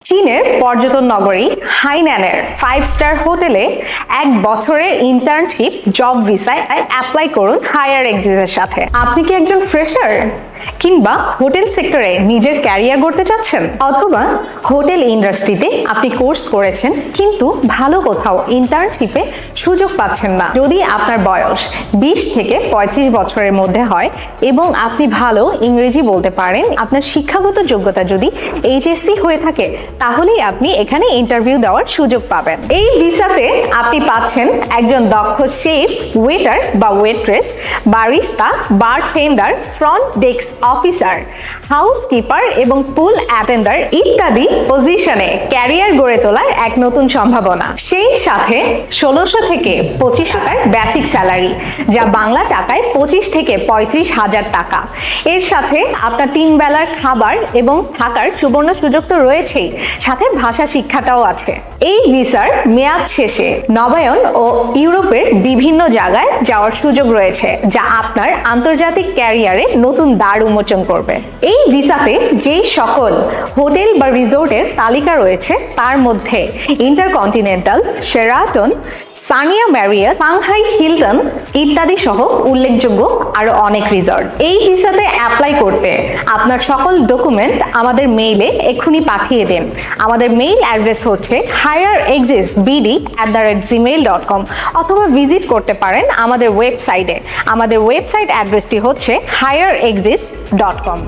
চীনের পর্যটন নগরী হাইনানের 5 স্টার হোটেলে 1 বছরের ইন্টার্নশিপ জব ভিসায় অ্যাপ্লাই করুন হায়ার এক্সিসের সাথে। আপনি কি একজন ফ্রেশার কিংবা হোটেল সেক্টরে নিজের ক্যারিয়ার গড়তে চাচ্ছেন, অথবা হোটেল ইন্ডাস্ট্রিতে আপনি কোর্স করেছেন কিন্তু ভালো কোথাও ইন্টার্নশিপে সুযোগ পাচ্ছেন না? যদি আপনার বয়স 20 থেকে 35 বছরের মধ্যে হয় এবং আপনি ভালো ইংরেজি বলতে পারেন, আপনার শিক্ষাগত যোগ্যতা যদি এইচএসসি হয়ে থাকে, তাহলেই আপনি এখানে ইন্টারভিউ দেওয়ার সুযোগ পাবেন। এই ভিসাতে আপনি পাচ্ছেন একজন দক্ষ শেফ, ওয়েটার বা waitress, barista, bartender, front desk officer, housekeeper এবং পুল অ্যাটেন্ডার ইত্যাদি পজিশনে ক্যারিয়ার গড়ে তোলার এক নতুন সম্ভাবনা। সেই সাথে 1600 থেকে 2500 টাকার বেসিক স্যালারি, যা বাংলা টাকায় 25 থেকে 35,000 টাকা। এর সাথে আপনার 3 বেলার খাবার এবং থাকার সুবর্ণ সুযোগ তো রয়েছেই, সাথে ভাষা শিক্ষাটাও আছে। এই ভিসার মেয়াদ শেষে নবায়ন ও ইউরোপের বিভিন্ন জায়গায় যাওয়ার সুযোগ রয়েছে, যা আপনার আন্তর্জাতিক ক্যারিয়ারে নতুন দ্বার উন্মোচন করবে। এই ভিসাতে যে সকল হোটেল বা রিসোর্টের তালিকা রয়েছে, তার মধ্যে intercontinental, Sheraton, Sania Marriott, Shanghai Hilton ইত্যাদি সহ উল্লেখযোগ্য আরো অনেক রিসর্ট। এই ভিসাতে অ্যাপ্লাই করতে আপনার সকল ডকুমেন্ট আমাদের মেইলে এক্ষুনি পাঠিয়ে দিন। আমাদের মেইল অ্যাড্রেস হচ্ছে higherexisbd@gmail.com, অথবা ভিজিট করতে পারেন আমাদের ওয়েবসাইটে। আমাদের ওয়েবসাইট অ্যাড্রেসটি হচ্ছে higherexis.com।